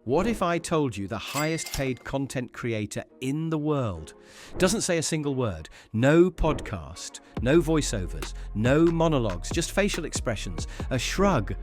What if I told you the highest paid content creator in the world doesn't say a single word, no podcast, no voiceovers, no monologues, just facial expressions, a shrug,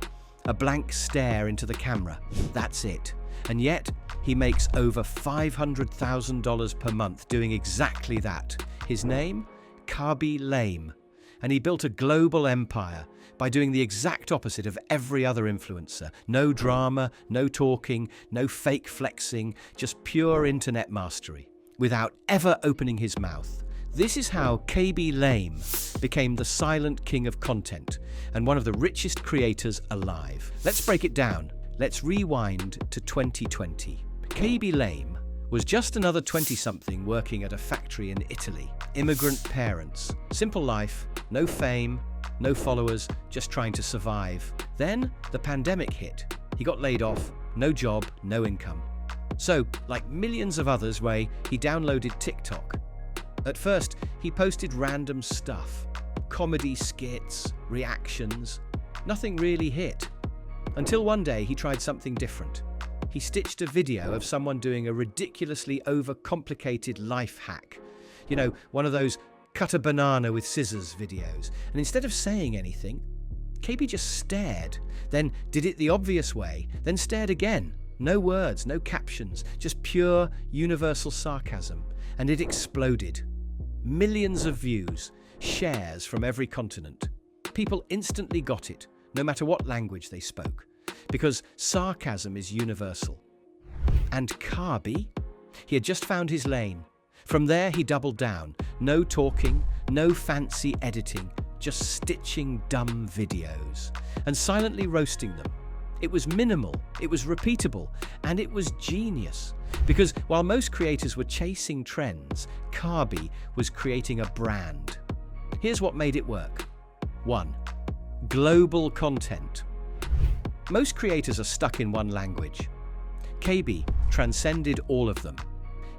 a blank stare into the camera. That's it. And yet, he makes over $500,000 per month doing exactly that. His name? Khaby Lame. And he built a global empire by doing the exact opposite of every other influencer. No drama, no talking, no fake flexing, just pure internet mastery, without ever opening his mouth. This is how Khaby Lame became the silent king of content and one of the richest creators alive. Let's break it down. Let's rewind to 2020. Khaby Lame was just another 20-something working at a factory in Italy. Immigrant parents, simple life, no fame, no followers, just trying to survive. Then the pandemic hit. He got laid off, no job, no income. So, like millions of others, he downloaded TikTok. At first, he posted random stuff, comedy skits, reactions. Nothing really hit. Until one day he tried something different. He stitched a video of someone doing a ridiculously overcomplicated life hack. You know, one of those cut a banana with scissors videos. And instead of saying anything, Khaby just stared, then did it the obvious way, then stared again. No words, no captions, just pure universal sarcasm. And it exploded. Millions of views, shares from every continent. People instantly got it, no matter what language they spoke, because sarcasm is universal. And Khaby? He had just found his lane. From there, he doubled down. No talking, no fancy editing, just stitching dumb videos and silently roasting them. It was minimal, it was repeatable, and it was genius. Because while most creators were chasing trends, Khaby was creating a brand. Here's what made it work. 1. Global content. Most creators are stuck in one language. Khaby transcended all of them.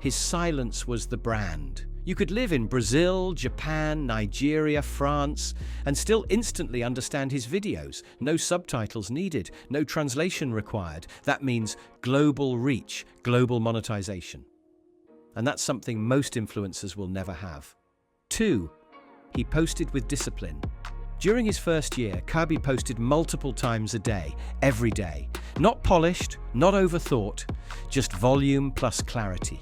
His silence was the brand. You could live in Brazil, Japan, Nigeria, France, and still instantly understand his videos. No subtitles needed, no translation required. That means global reach, global monetization. And that's something most influencers will never have. 2. He posted with discipline. During his first year, Khaby posted multiple times a day, every day. Not polished, not overthought, just volume plus clarity.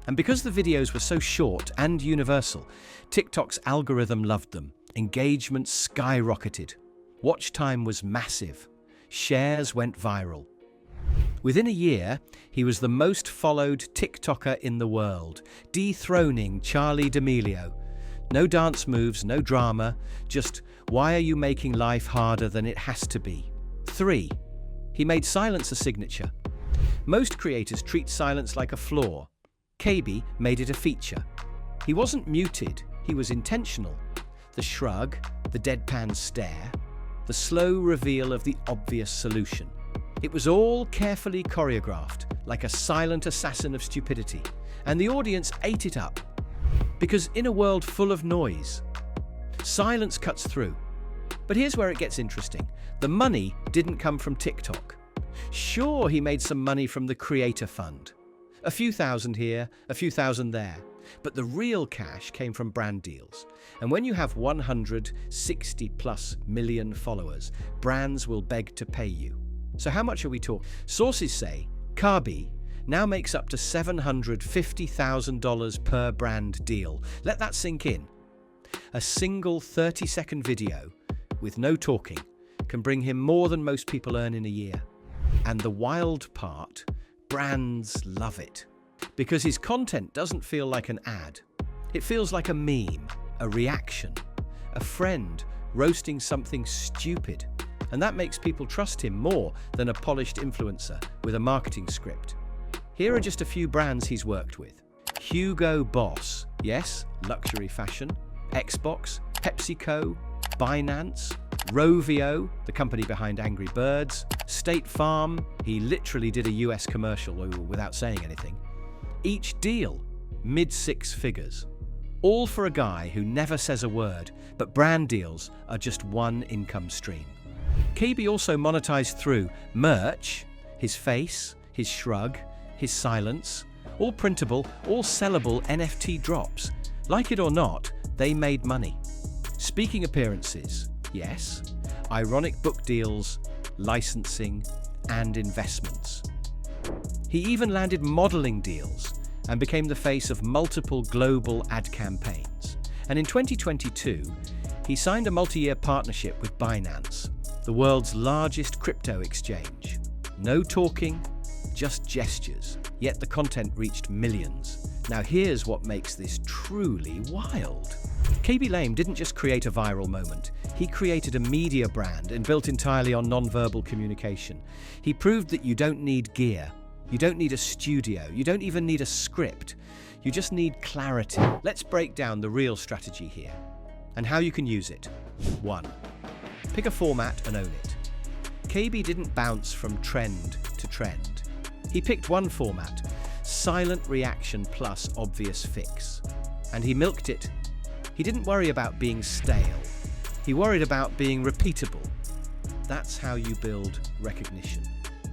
And because the videos were so short and universal, TikTok's algorithm loved them. Engagement skyrocketed. Watch time was massive. Shares went viral. Within a year, he was the most followed TikToker in the world, dethroning Charli D'Amelio. No dance moves, no drama, just why are you making life harder than it has to be? 3. He made silence a signature. Most creators treat silence like a flaw. Khaby made it a feature. He wasn't muted, he was intentional. The shrug, the deadpan stare, the slow reveal of the obvious solution. It was all carefully choreographed, like a silent assassin of stupidity, and the audience ate it up. Because in a world full of noise, silence cuts through. But here's where it gets interesting. The money didn't come from TikTok. Sure, he made some money from the Creator Fund. A few thousand here, a few thousand there. But the real cash came from brand deals. And when you have 160+ million followers, brands will beg to pay you. So how much are we talking? Sources say Khaby now makes up to $750,000 per brand deal. Let that sink in. A single 30-second video with no talking can bring him more than most people earn in a year. And the wild part, brands love it. Because his content doesn't feel like an ad. It feels like a meme, a reaction, a friend roasting something stupid. And that makes people trust him more than a polished influencer with a marketing script. Here are just a few brands he's worked with. Hugo Boss, yes, luxury fashion. Xbox, PepsiCo, Binance, Rovio, the company behind Angry Birds, State Farm, he literally did a US commercial without saying anything. Each deal, mid-six figures. All for a guy who never says a word, but brand deals are just one income stream. Khaby also monetized through merch, his face, his shrug, his silence, all printable, all sellable NFT drops. Like it or not, they made money. Speaking appearances, yes. Ironic book deals, licensing, and investments. He even landed modeling deals and became the face of multiple global ad campaigns. And in 2022, he signed a multi-year partnership with Binance, the world's largest crypto exchange. No talking, just gestures, yet the content reached millions. Now here's what makes this truly wild. Khaby Lame didn't just create a viral moment, he created a media brand and built entirely on non-verbal communication. He proved that you don't need gear, you don't need a studio, you don't even need a script, you just need clarity. Let's break down the real strategy here and how you can use it. 1. Pick a format and own it. Khaby didn't bounce from trend to trend. He picked one format, silent reaction plus obvious fix. And he milked it. He didn't worry about being stale. He worried about being repeatable. That's how you build recognition.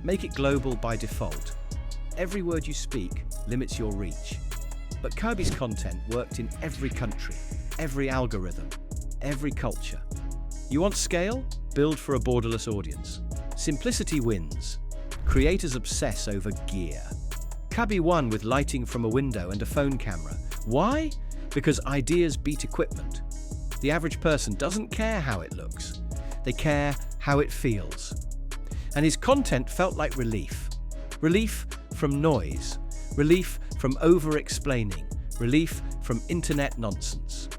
Make it global by default. Every word you speak limits your reach. But Khaby's content worked in every country, every algorithm, every culture. You want scale? Build for a borderless audience. Simplicity wins. Creators obsess over gear. Khaby won with lighting from a window and a phone camera. Why? Because ideas beat equipment. The average person doesn't care how it looks. They care how it feels. And his content felt like relief. Relief from noise. Relief from over-explaining. Relief from internet nonsense.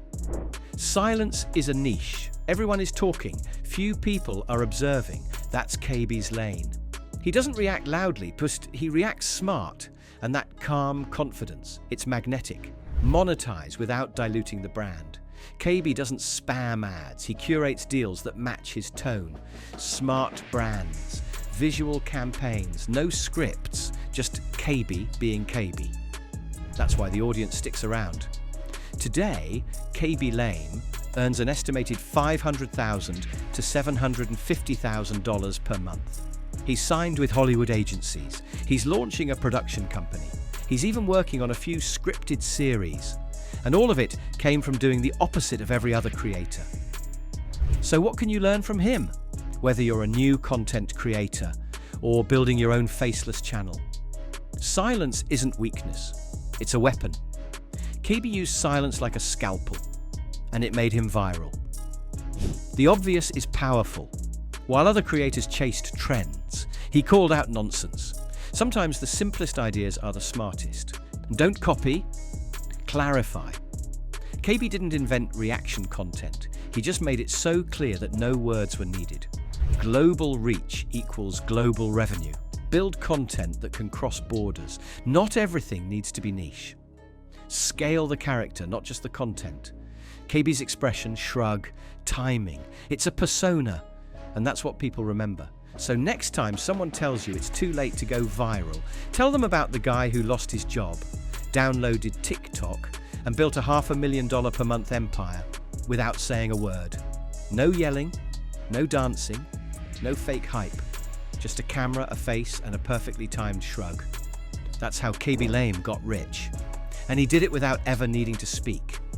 Silence is a niche. Everyone is talking. Few people are observing. That's Khaby's lane. He doesn't react loudly, but he reacts smart. And that calm confidence, it's magnetic. Monetize without diluting the brand. Khaby doesn't spam ads. He curates deals that match his tone. Smart brands, visual campaigns, no scripts, just Khaby being Khaby. That's why the audience sticks around. Today, Khaby Lame earns an estimated $500,000 to $750,000 per month. He's signed with Hollywood agencies. He's launching a production company. He's even working on a few scripted series. And all of it came from doing the opposite of every other creator. So what can you learn from him? Whether you're a new content creator or building your own faceless channel. Silence isn't weakness, it's a weapon. Khaby used silence like a scalpel, and it made him viral. The obvious is powerful. While other creators chased trends, he called out nonsense. Sometimes the simplest ideas are the smartest. Don't copy, clarify. Khaby didn't invent reaction content. He just made it so clear that no words were needed. Global reach equals global revenue. Build content that can cross borders. Not everything needs to be niche. Scale the character, not just the content. Khaby's expression, shrug, timing. It's a persona, and that's what people remember. So next time someone tells you it's too late to go viral, tell them about the guy who lost his job, downloaded TikTok, and built a $500,000 per month empire without saying a word. No yelling, no dancing, no fake hype. Just a camera, a face, and a perfectly timed shrug. That's how Khaby Lame got rich. And he did it without ever needing to speak.